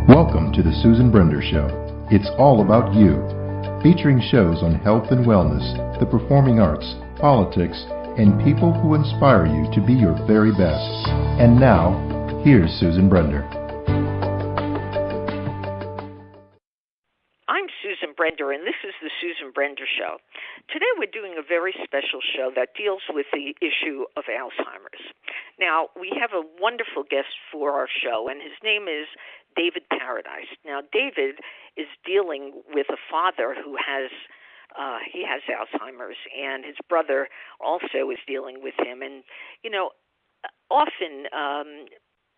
Welcome to the Susan Brender Show. It's all about you. Featuring shows on health and wellness, the performing arts, politics, and people who inspire you to be your very best. And now, here's Susan Brender. I'm Susan Brender, and this is the Susan Brender Show. Today we're doing a very special show that deals with the issue of Alzheimer's. Now, we have a wonderful guest for our show, and his name is David Paradise. Now, David is dealing with a father who has Alzheimer's, and his brother also is dealing with him. And, often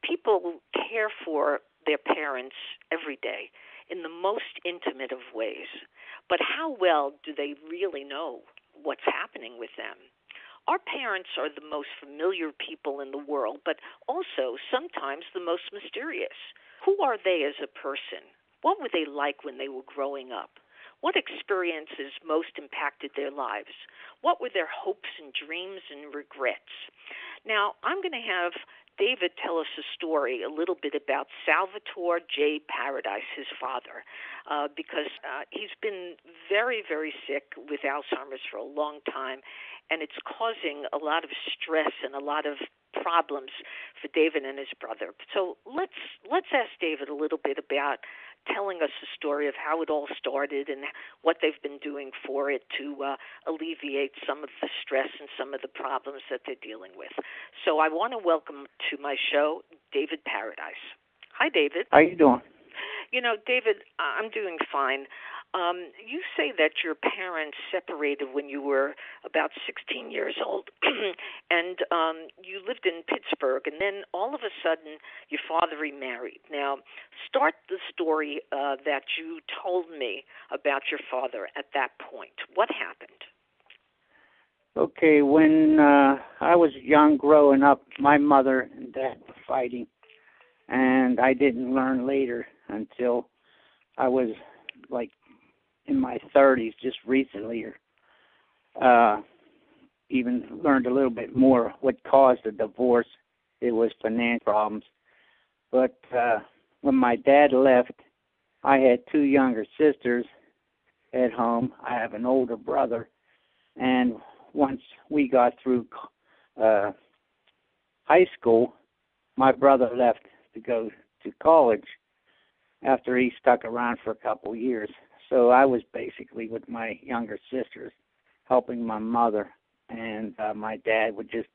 people care for their parents every day in the most intimate of ways. But how well do they really know what's happening with them? Our parents are the most familiar people in the world, but also sometimes the most mysterious. Who are they as a person? What were they like when they were growing up? What experiences most impacted their lives? What were their hopes and dreams and regrets? Now, I'm going to have David tell us a story a little bit about Salvatore J. Paradise, his father, because he's been very, very sick with Alzheimer's for a long time, and it's causing a lot of stress and a lot of problems for David and his brother. So let's ask David a little bit about telling us the story of how it all started and what they've been doing for it to alleviate some of the stress and some of the problems that they're dealing with. So I want to welcome to my show David Paradise. Hi, David. How you doing? David, I'm doing fine. You say that your parents separated when you were about 16 years old, and you lived in Pittsburgh, and then all of a sudden your father remarried. Now, start the story that you told me about your father at that point. What happened? Okay, when I was young growing up, my mother and dad were fighting, and I didn't learn later until I was in my 30s, just recently, or even learned a little bit more what caused the divorce. It was financial problems. But when my dad left, I had two younger sisters at home. I have an older brother. And once we got through high school, my brother left to go to college after he stuck around for a couple of years. So I was basically with my younger sisters helping my mother, and my dad would just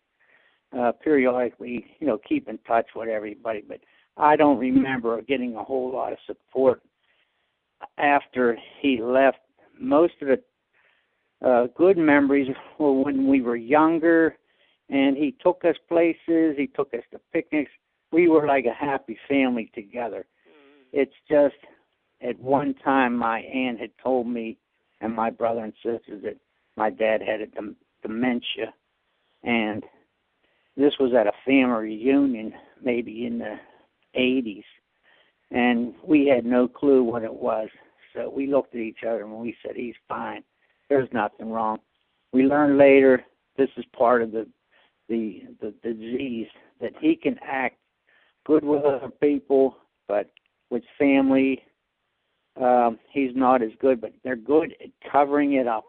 periodically, keep in touch with everybody. But I don't remember getting a whole lot of support after he left. Most of the good memories were when we were younger, and he took us places, he took us to picnics. We were like a happy family together. It's just at one time my aunt had told me and my brother and sisters that my dad had a dementia, and this was at a family reunion maybe in the 80s, and we had no clue what it was. So we looked at each other and we said, he's fine. There's nothing wrong. We learned later this is part of the disease, that he can act good with other people, but with family, he's not as good, but they're good at covering it up.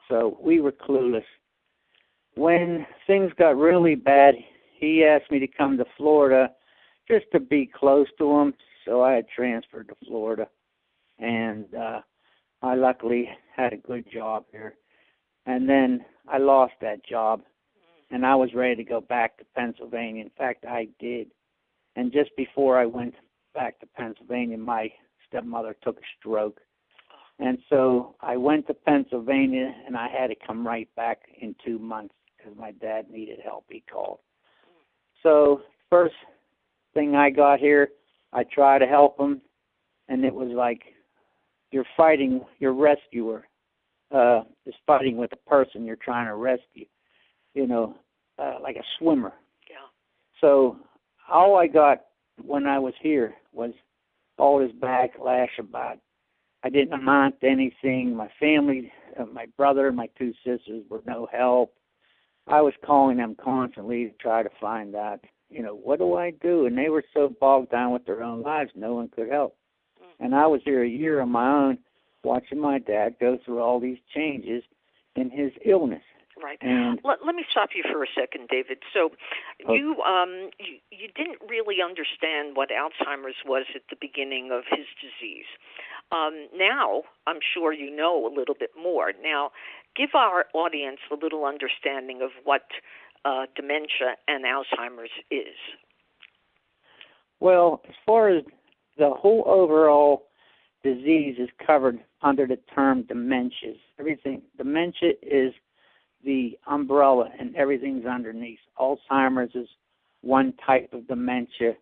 So we were clueless. When things got really bad, he asked me to come to Florida just to be close to him, so I had transferred to Florida. And I luckily had a good job here. And then I lost that job, and I was ready to go back to Pennsylvania. In fact, I did. And just before I went back to Pennsylvania, my stepmother took a stroke. And so I went to Pennsylvania, and I had to come right back in 2 months because my dad needed help, he called. So first thing I got here, I tried to help him, and it was like you're fighting, your rescuer is fighting with the person you're trying to rescue, like a swimmer. Yeah. So all I got when I was here was all this backlash about I didn't amount to anything. My family, my brother and my two sisters were no help. I was calling them constantly to try to find out, what do I do? And they were so bogged down with their own lives, no one could help. And I was here a year on my own watching my dad go through all these changes in his illness. Right. And let me stop you for a second, David. So you didn't really understand what Alzheimer's was at the beginning of his disease. Now, I'm sure you know a little bit more. Now, give our audience a little understanding of what dementia and Alzheimer's is. Well, as far as the whole overall disease is covered under the term dementias. Dementia is the umbrella and everything's underneath. Alzheimer's is one type of dementia,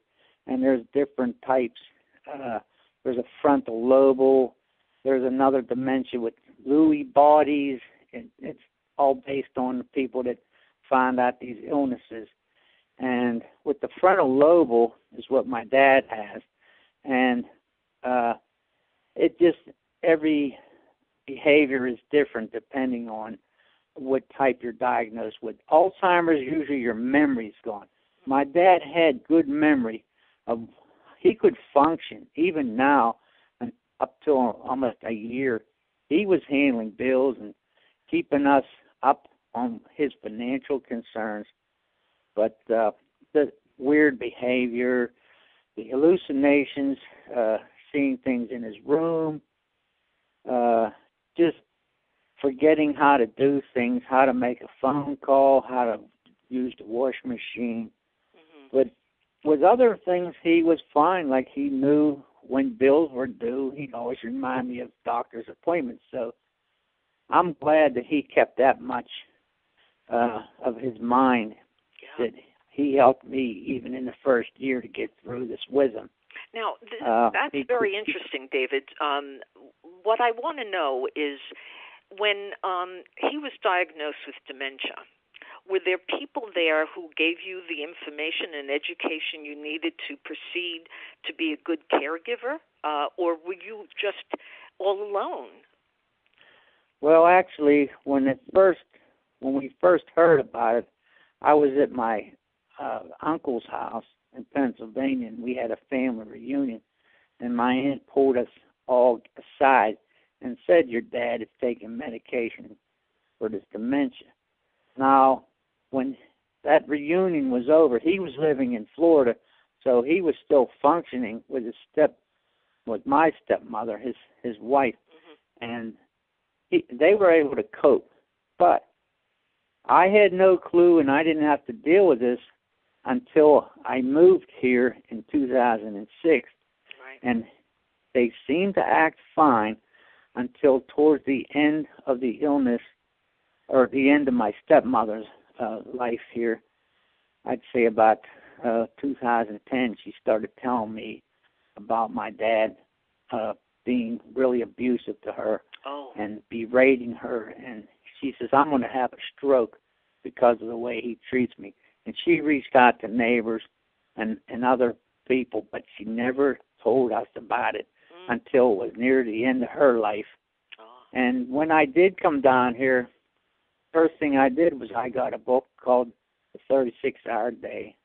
and there's different types. There's a frontal lobal. There's another dementia with Lewy bodies. It's all based on the people that find out these illnesses. And with the frontal lobal is what my dad has. And every behavior is different depending on what type you're diagnosed with. Alzheimer's, usually your memory's gone. My dad had good memory. He could function even now, and up till almost a year. He was handling bills and keeping us up on his financial concerns. But the weird behavior, the hallucinations, seeing things in his room, just forgetting how to do things, how to make a phone call, how to use the wash machine. But with other things, he was fine. Like he knew when bills were due. He'd always remind me of doctor's appointments. So I'm glad that he kept that much of his mind, that he helped me even in the first year to get through this with him. Now, that's very interesting, David. What I want to know is when he was diagnosed with dementia, were there people there who gave you the information and education you needed to proceed to be a good caregiver, or were you just all alone? Well, actually, when we first heard about it, I was at my uncle's house in Pennsylvania, and we had a family reunion, and my aunt pulled us all aside and said, your dad is taking medication for this dementia. Now, when that reunion was over, he was living in Florida, so he was still functioning with my stepmother, his wife, and they were able to cope. But I had no clue, and I didn't have to deal with this until I moved here in 2006. Right. And they seemed to act fine until towards the end of the illness, or the end of my stepmother's life here. I'd say about 2010, she started telling me about my dad being really abusive to her and berating her. And she says, I'm going to have a stroke because of the way he treats me. And she reached out to neighbors and other people, but she never told us about it until it was near the end of her life. And when I did come down here, first thing I did was I got a book called The 36-Hour Day,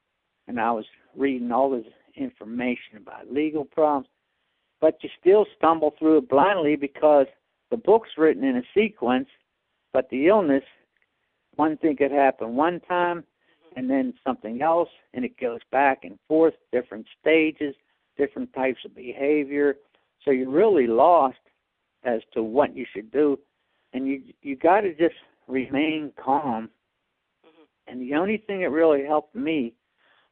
and I was reading all this information about legal problems. But you still stumble through it blindly because the book's written in a sequence, but the illness, one thing could happen one time, and then something else, and it goes back and forth, different stages, different types of behavior. So you're really lost as to what you should do, and you got to just remain calm. And the only thing that really helped me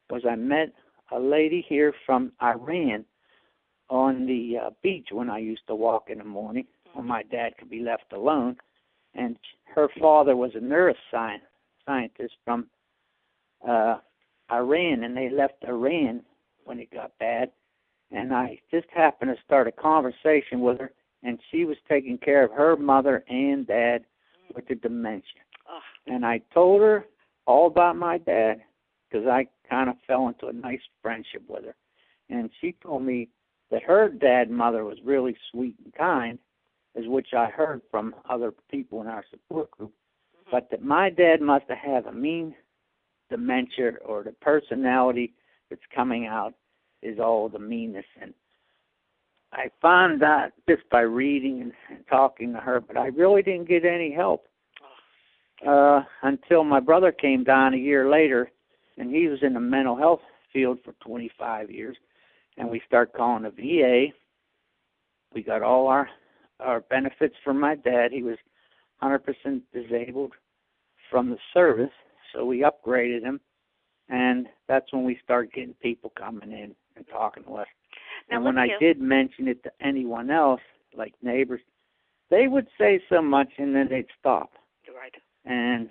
was I met a lady here from Iran on the beach when I used to walk in the morning when my dad could be left alone, and her father was a neuroscientist from Iran, and they left Iran when it got bad, and I just happened to start a conversation with her, and she was taking care of her mother and dad with the dementia. And I told her all about my dad because I kind of fell into a nice friendship with her, and she told me that her dad and mother was really sweet and kind, as which I heard from other people in our support group, but that my dad must have had a mean dementia or the personality that's coming out is all the meanness. And I found that just by reading and talking to her, but I really didn't get any help until my brother came down a year later, and he was in the mental health field for 25 years, and we started calling the VA. We got all our benefits from my dad. He was 100% disabled from the service, so we upgraded him, and that's when we started getting people coming in and talking to us. Now, and when I did mention it to anyone else, like neighbors, they would say so much and then they'd stop. Right. And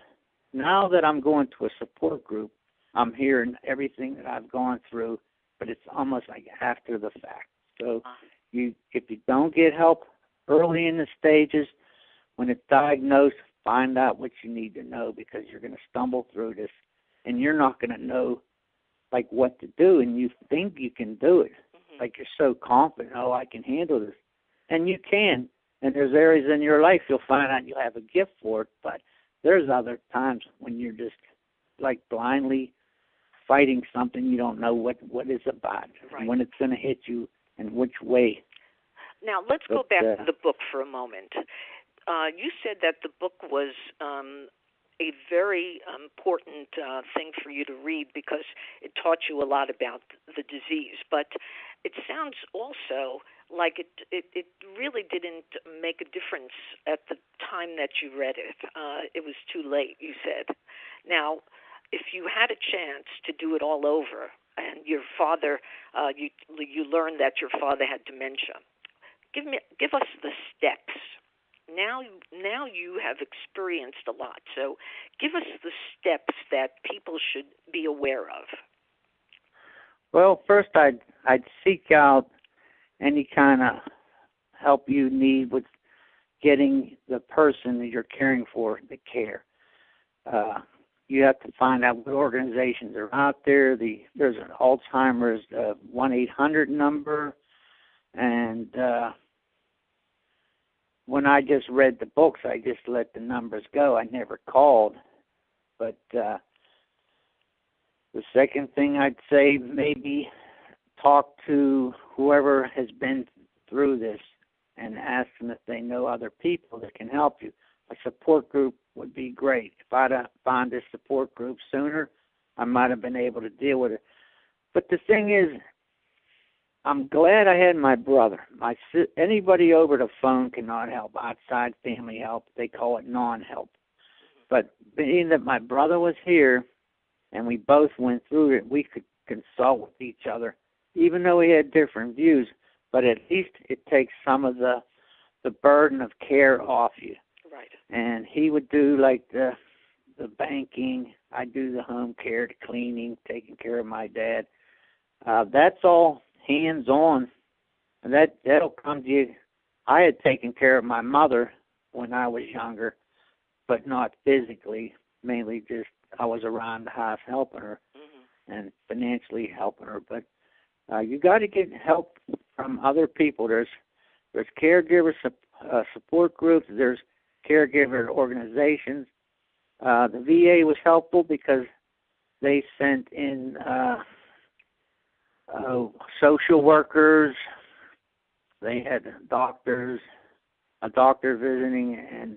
now that I'm going to a support group, I'm hearing everything that I've gone through, but it's almost like after the fact. So if you don't get help early in the stages, when it's diagnosed, find out what you need to know, because you're going to stumble through this and you're not going to know like what to do, and you think you can do it. Like you're so confident, oh, I can handle this. And you can. And there's areas in your life you'll find out you'll have a gift for it, but there's other times when you're just like blindly fighting something you don't know what it's about, right, and when it's going to hit you and which way. Now, let's go back to the book for a moment. You said that the book was a very important thing for you to read because it taught you a lot about the disease, but it sounds also like it really didn't make a difference at the time that you read it. It was too late, you said. Now, if you had a chance to do it all over, and your father, you learned that your father had dementia, give us the steps. Now you have experienced a lot, so give us the steps that people should be aware of. Well, first I'd seek out any kind of help you need with getting the person that you're caring for the care. You have to find out what organizations are out there. There's an Alzheimer's 1-800 number, and when I just read the books, I just let the numbers go. I never called. But the second thing I'd say, maybe talk to whoever has been through this and ask them if they know other people that can help you. A support group would be great. If I'd have found this support group sooner, I might have been able to deal with it. But the thing is, I'm glad I had my brother. Anybody over the phone cannot help. Outside family help, they call it non-help. But being that my brother was here and we both went through it, we could consult with each other, even though we had different views. But at least it takes some of the burden of care off you. Right. And he would do like the banking. I do the home care, the cleaning, taking care of my dad. That's all hands-on, and that'll come to you. I had taken care of my mother when I was younger, but not physically, mainly just I was around the house helping her and financially helping her. But you got to get help from other people. There's caregiver support groups. There's caregiver organizations. The VA was helpful because they sent in social workers. They had doctors, a doctor visiting, and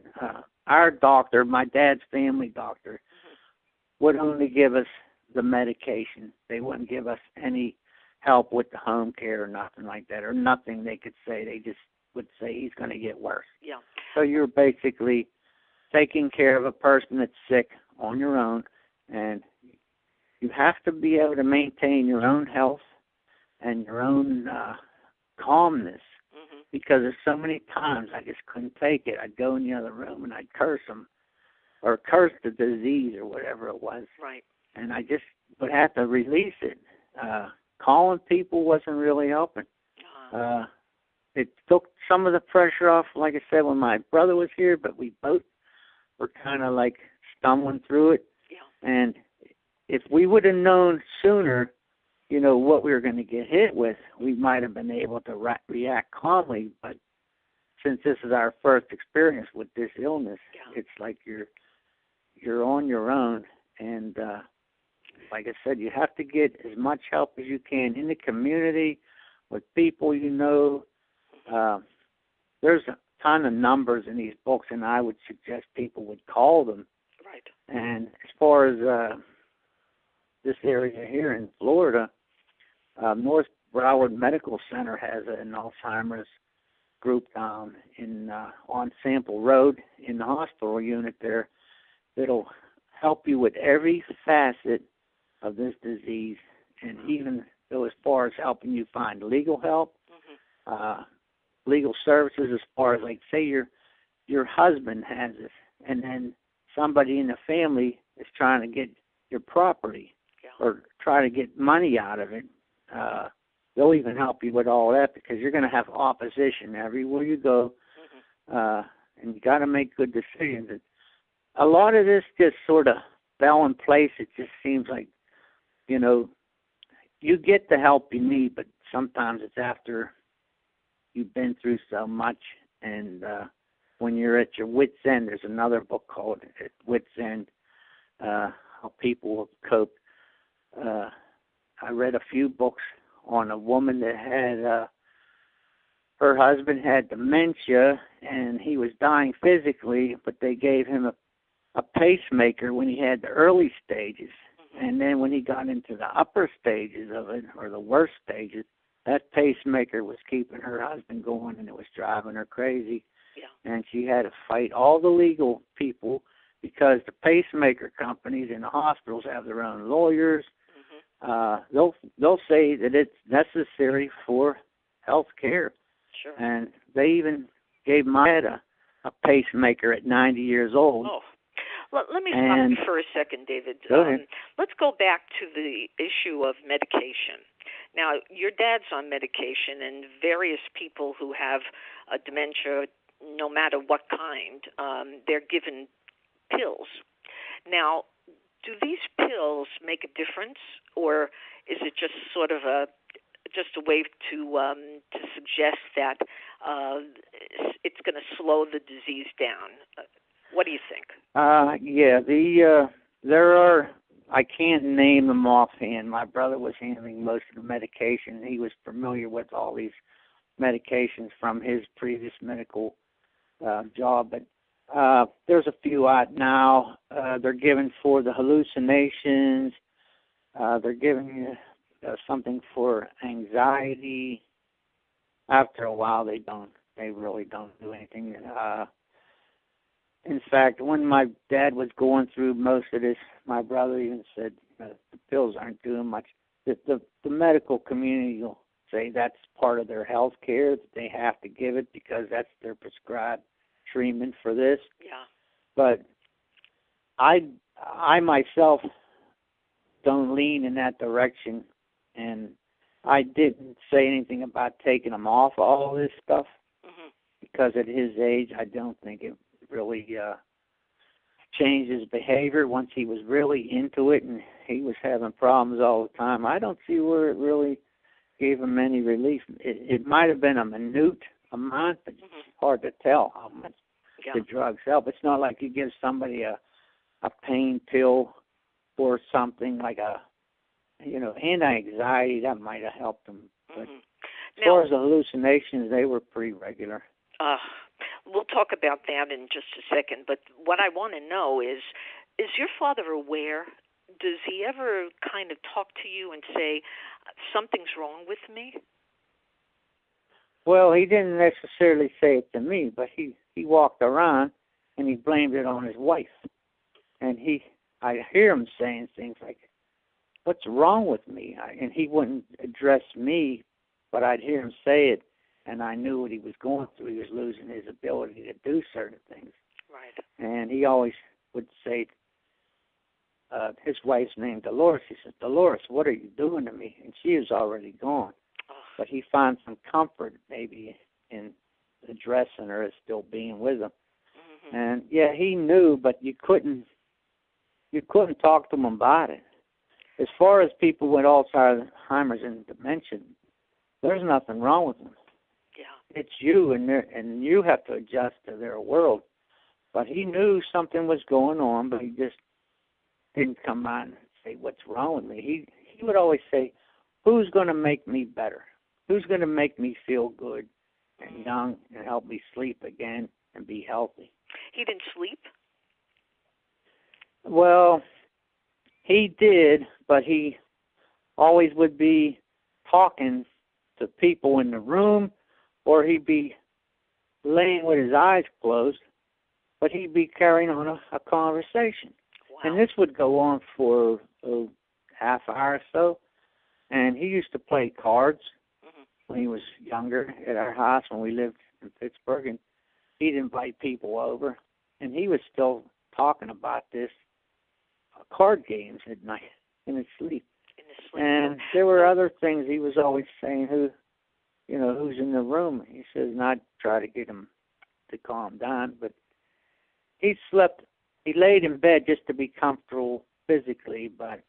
our doctor, my dad's family doctor, would only give us the medication. They wouldn't give us any help with the home care or nothing like that, or nothing they could say. They just would say he's going to get worse. Yeah. So you're basically taking care of a person that's sick on your own, and you have to be able to maintain your own health and your own calmness, because there's so many times I just couldn't take it. I'd go in the other room and I'd curse them, or curse the disease or whatever it was. Right. And I just would have to release it. Calling people wasn't really helping. It took some of the pressure off, like I said, when my brother was here, but we both were kind of like stumbling through it. Yeah. And if we would have known sooner, what we were going to get hit with, we might have been able to react calmly. But since this is our first experience with this illness, it's like you're on your own. And like I said, you have to get as much help as you can in the community with people you know. There's a ton of numbers in these books, and I would suggest people would call them. Right. And as far as this area here in Florida, North Broward Medical Center has an Alzheimer's group down in on Sample Road in the hospital unit there that'll help you with every facet of this disease, and even go as far as helping you find legal help, legal services, as far as, like, say your husband has it, and then somebody in the family is trying to get your property or try to get money out of it. They'll even help you with all that, because you're going to have opposition everywhere you go, and you got to make good decisions. A lot of this just sort of fell in place. It just seems like, you get the help you need, but sometimes it's after you've been through so much, and when you're at your wit's end. There's another book called At Wit's End, How People Will Cope. I read a few books on a woman that had her husband had dementia, and he was dying physically, but they gave him a pacemaker when he had the early stages. And then when he got into the upper stages of it, or the worst stages, that pacemaker was keeping her husband going, and it was driving her crazy. Yeah. And she had to fight all the legal people, because the pacemaker companies in the hospitals have their own lawyers. They'll say that it's necessary for health care. Sure. And they even gave my dad a pacemaker at 90 years old. Oh. Let me stop you for a second, David. Go ahead. Let's go back to the issue of medication. Now, your dad's on medication, and various people who have dementia, no matter what kind, they're given pills. Now, do these pills make a difference, or is it just sort of a way to suggest that it's going to slow the disease down? What do you think? There are, I can't name them offhand. My brother was handling most of the medication. He was familiar with all these medications from his previous medical job. But there's a few out now. They're given for the hallucinations. They're giving you something for anxiety. After a while, they really don't do anything. In fact, when my dad was going through most of this, my brother even said the pills aren't doing much. The medical community will say that's part of their health care, that they have to give it because that's their prescribed treatment for this. Yeah. But I myself don't lean in that direction, and I didn't say anything about taking him off all this stuff, because at his age, I don't think it really changed his behavior once he was really into it, and he was having problems all the time. I don't see where it really gave him any relief. It might have been a minute amount, but it's hard to tell how much the drugs help. It's not like you give somebody a pain pill or something like anti-anxiety. That might have helped them. But as far as the hallucinations, they were pretty regular. We'll talk about that in just a second, but what I want to know is your father aware? Does he ever kind of talk to you and say, something's wrong with me? Well, he didn't necessarily say it to me, but he walked around and he blamed it on his wife. And I hear him saying things like, what's wrong with me? And he wouldn't address me, but I'd hear him say it. And I knew what he was going through. He was losing his ability to do certain things. Right. And he always would say, his wife's name Dolores. He said, Dolores, what are you doing to me? And she was already gone. But he found some comfort maybe in addressing her as still being with him. And yeah, he knew, but you couldn't talk to him about it. As far as people with Alzheimer's and dementia, there's nothing wrong with them. Yeah. It's you, and you have to adjust to their world. But he knew something was going on, but he just didn't come out and say what's wrong with me. He would always say, who's going to make me better? Who's going to make me feel good and young and help me sleep again and be healthy? He didn't sleep? Well, he did, but he always would be talking to people in the room, or he'd be laying with his eyes closed, but he'd be carrying on a conversation. Wow. And this would go on for a half hour or so. And he used to play cards when he was younger at our house when we lived in Pittsburgh. And he'd invite people over. And he was still talking about this card games at night in his sleep. And there were other things he was always saying, who's in the room. He says, not try to get him to calm down, but he laid in bed just to be comfortable physically, but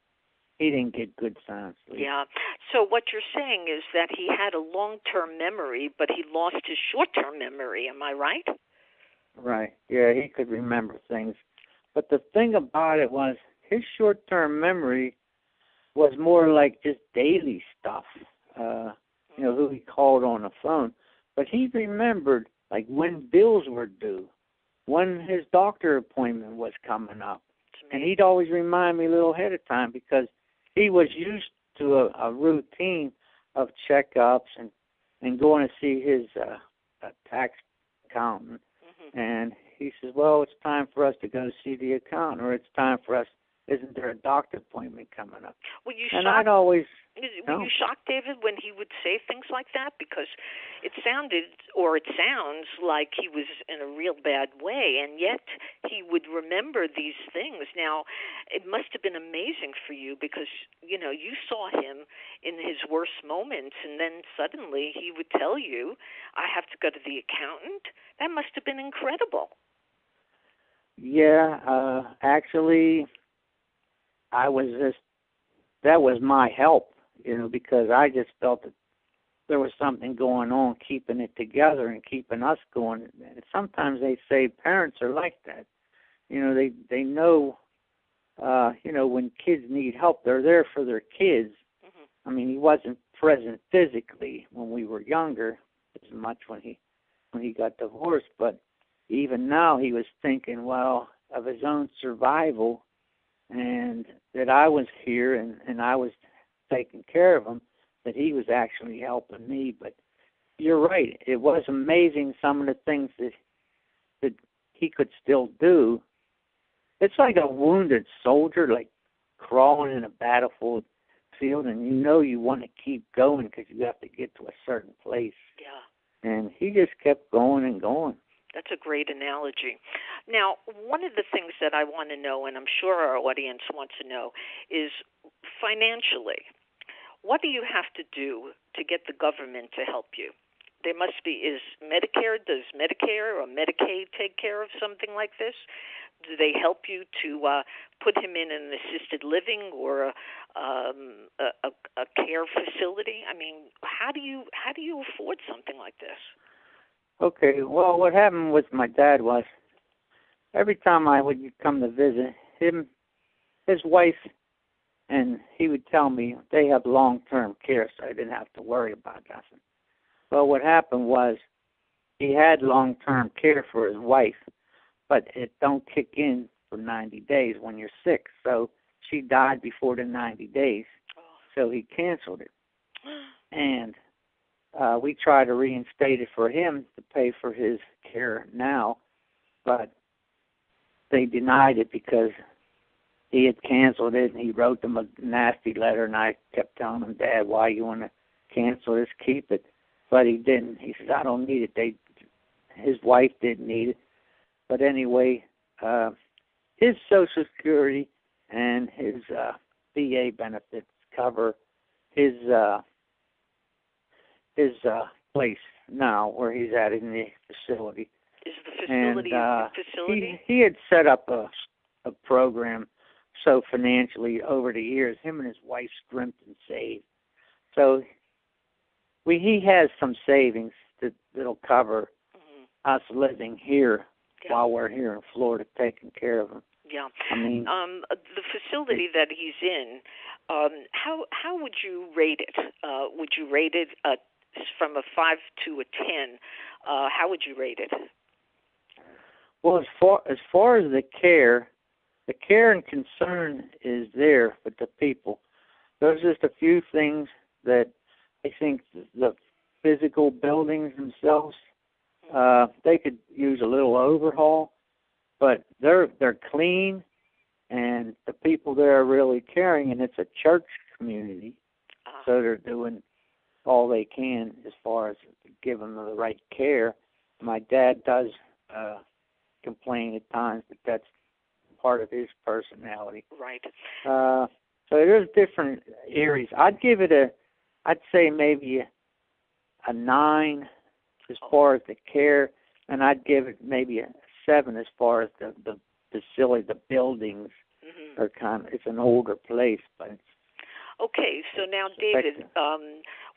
he didn't get good sound sleep. Yeah. So what you're saying is that he had a long-term memory, but he lost his short-term memory. Am I right? Right. Yeah, he could remember things. But the thing about it was his short-term memory was more like just daily stuff, who he called on the phone. But he remembered, like, when bills were due, when his doctor appointment was coming up. And he'd always remind me a little ahead of time because he was used to a routine of checkups and going to see his tax accountant. And he says, well, it's time for us to go see the accountant, or it's time for us, isn't there a doctor appointment coming up? Were you shocked, David, when he would say things like that? Because it sounds like he was in a real bad way, and yet he would remember these things. Now, it must have been amazing for you because, you saw him in his worst moments, and then suddenly he would tell you, I have to go to the accountant. That must have been incredible. Yeah, actually, that was my help, because I just felt that there was something going on, keeping it together and keeping us going. And sometimes they say parents are like that. They know, when kids need help, they're there for their kids. I mean, he wasn't present physically when we were younger as much when he got divorced, but even now he was thinking, well, of his own survival, and that I was here and I was taking care of him, that he was actually helping me. But you're right, it was amazing some of the things that he could still do. It's like a wounded soldier, like crawling in a battlefield field, and you want to keep going because you have to get to a certain place. Yeah. And he just kept going and going. That's a great analogy. Now, one of the things that I want to know, and I'm sure our audience wants to know, is financially, what do you have to do to get the government to help you? There must be, does Medicare or Medicaid take care of something like this? Do they help you to put him in an assisted living or a care facility? I mean, how do you afford something like this? Okay, well, what happened with my dad was every time I would come to visit him, his wife, and he would tell me they have long-term care, so I didn't have to worry about nothing. Well, what happened was he had long-term care for his wife, but it don't kick in for 90 days when you're sick. So she died before the 90 days, so he canceled it. And we try to reinstate it for him to pay for his care now, but they denied it because he had canceled it, and he wrote them a nasty letter, and I kept telling him, Dad, why you want to cancel this? Keep it. But he didn't. He says, I don't need it. His wife didn't need it. But anyway, his Social Security and his VA benefits cover his place now where he's at in the facility. Is the facility a facility? He had set up a program so financially over the years, him and his wife scrimped and saved. So he has some savings that'll cover us living here while we're here in Florida taking care of him. Yeah. I mean, The facility that he's in, how would you rate it? Would you rate it from a 5 to a 10? How would you rate it? well, as far as the care and concern is there with the people. There's just a few things that I think the physical buildings themselves, they could use a little overhaul, but they're clean, and the people there are really caring, and it's a church community, so they're doing all they can as far as giving them the right care. My dad does complain at times, but that's part of his personality. Right. So there's different areas. I'd say maybe a 9 as far as the care, and I'd give it maybe a 7 as far as the facility, the buildings are it's an older place, but it's okay. So now, David,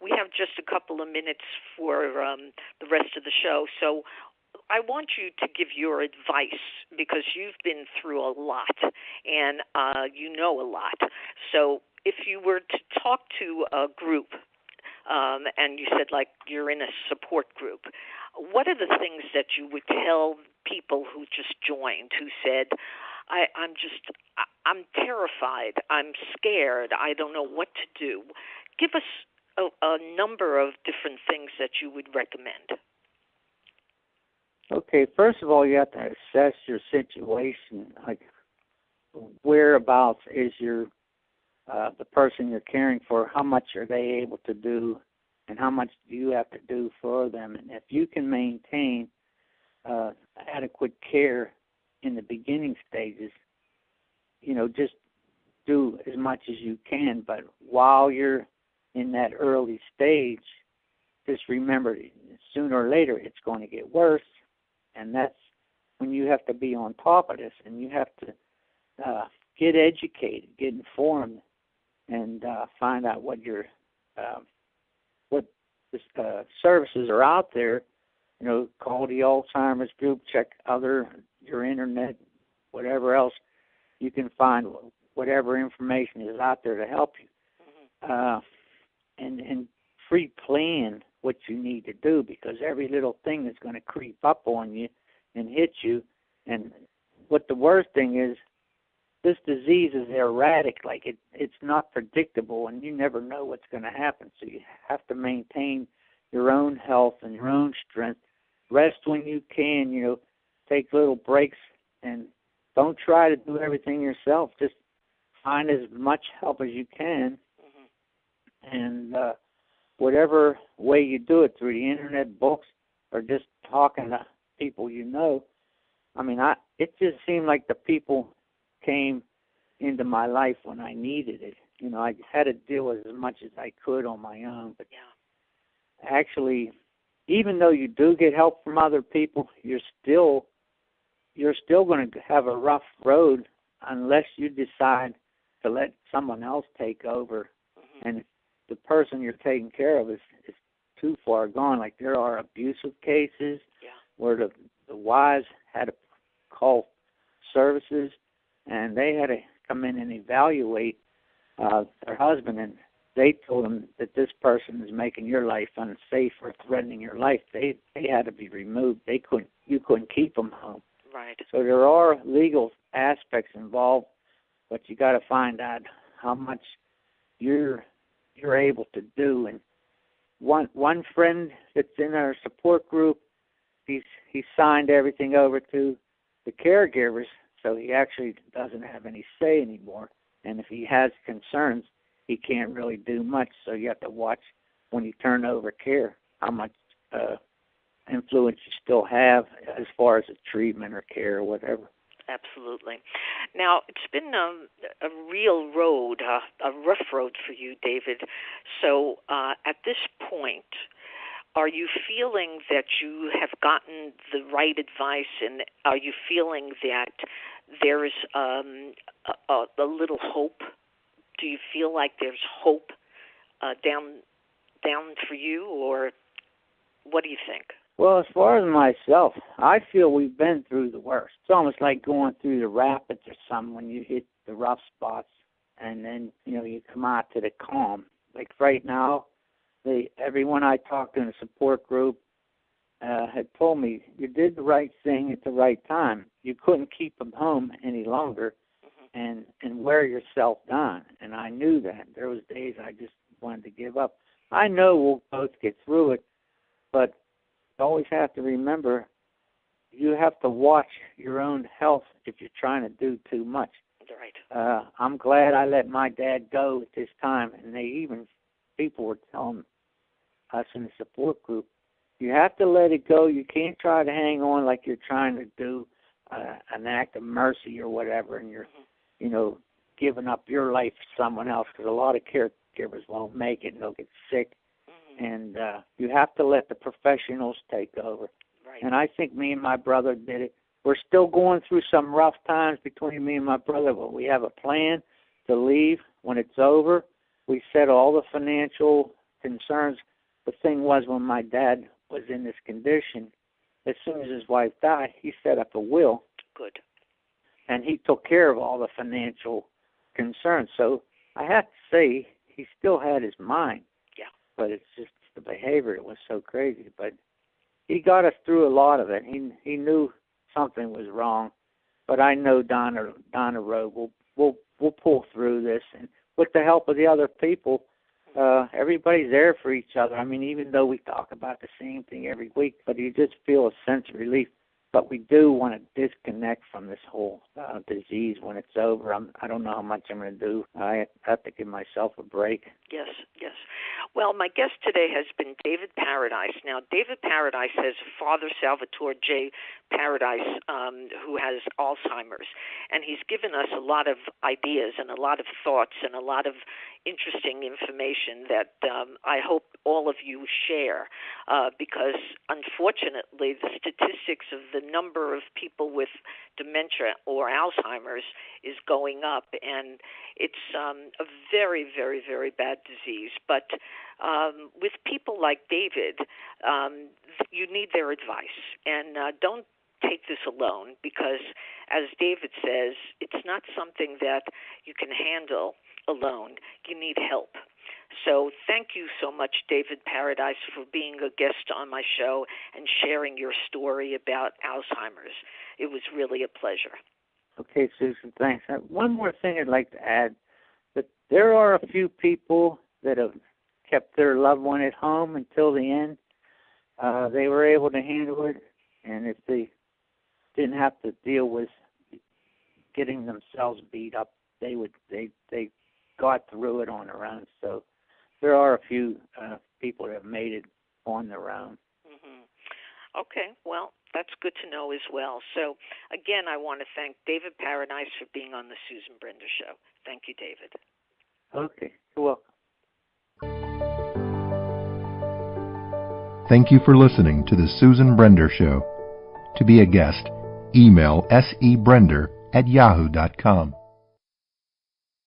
we have just a couple of minutes for the rest of the show. So I want you to give your advice because you've been through a lot and you know a lot. So if you were to talk to a group, and you said like you're in a support group, what are the things that you would tell people who just joined, who said, I'm terrified, I'm scared, I don't know what to do? Give us a number of different things that you would recommend. Okay, first of all, you have to assess your situation. Like, whereabouts is your the person you're caring for? How much are they able to do, and how much do you have to do for them? And if you can maintain adequate care in the beginning stages, just do as much as you can. But while you're in that early stage, just remember, sooner or later, it's going to get worse. And that's when you have to be on top of this, and you have to get educated, get informed, and find out what services are out there. Call the Alzheimer's group, check your internet, whatever else you can find, whatever information is out there to help you, and pre-plan what you need to do, because every little thing is going to creep up on you and hit you. And what the worst thing is, this disease is erratic, like it's not predictable, and you never know what's going to happen. So you have to maintain your own health and your own strength. Rest when you can, take little breaks, and don't try to do everything yourself. Just find as much help as you can, and whatever way you do it, through the internet, books, or just talking to people you know. I mean, it just seemed like the people came into my life when I needed it. I had to deal with as much as I could on my own. But actually, even though you do get help from other people, you're still going to have a rough road unless you decide to let someone else take over. And if the person you're taking care of is too far gone, like there are abusive cases where the wives had to call services, and they had to come in and evaluate their husband, and they told them that this person is making your life unsafe or threatening your life. They had to be removed. You couldn't keep them home. Right. So there are legal aspects involved, but you got to find out how much you're able to do. And one friend that's in our support group, he signed everything over to the caregivers, so he actually doesn't have any say anymore. And if he has concerns, he can't really do much. So you have to watch when you turn over care how much influence you still have as far as the treatment or care or whatever. Absolutely. Now, it's been a real road, a rough road for you, David. So at this point, are you feeling that you have gotten the right advice, and are you feeling that there's a little hope? Do you feel like there's hope down for you, or what do you think? Well, as far as myself, I feel we've been through the worst. It's almost like going through the rapids or something when you hit the rough spots and then, you come out to the calm. Like right now, everyone I talked to in the support group had told me, you did the right thing at the right time. You couldn't keep them home any longer and wear yourself down. And I knew that. There was days I just wanted to give up. I know we'll both get through it, but you always have to remember you have to watch your own health if you're trying to do too much. Right. I'm glad I let my dad go at this time, and people were telling us in the support group, you have to let it go. You can't try to hang on like you're trying to do an act of mercy or whatever, and you're, giving up your life for someone else, because a lot of caregivers won't make it and they'll get sick. And you have to let the professionals take over. Right. And I think me and my brother did it. We're still going through some rough times between me and my brother, but we have a plan to leave when it's over. We set all the financial concerns. The thing was, when my dad was in this condition, as soon as his wife died, he set up a will. Good. And he took care of all the financial concerns. So I have to say, he still had his mind. But it's just the behavior. It was so crazy. But he got us through a lot of it. He knew something was wrong. But I know down the road we'll pull through this, and with the help of the other people, everybody's there for each other. I mean, even though we talk about the same thing every week, but you just feel a sense of relief. But we do want to disconnect from this whole disease when it's over. I don't know how much I'm going to do. I have to give myself a break. Yes. Well, my guest today has been David Paradise. Now, David Paradise has Father Salvatore J. Paradise, who has Alzheimer's, and he's given us a lot of ideas and a lot of thoughts and a lot of interesting information that I hope all of you share, because unfortunately the statistics of the number of people with dementia or Alzheimer's is going up, and it's a very, very, very bad disease. But with people like David, you need their advice, and don't take this alone, because as David says, it's not something that you can handle alone. You need help. So thank you so much, David Paradise, for being a guest on my show and sharing your story about Alzheimer's. It was really a pleasure. Okay, Susan, thanks. One more thing I'd like to add, that there are a few people that have kept their loved one at home until the end. They were able to handle it, and if they didn't have to deal with getting themselves beat up, they got through it on their own. So there are a few people that have made it on their own. Okay, well, that's good to know as well. So, again, I want to thank David Paradise for being on the Susan Brender Show. Thank you, David. Okay, you're welcome. Thank you for listening to the Susan Brender Show. To be a guest, email sebrender@yahoo.com.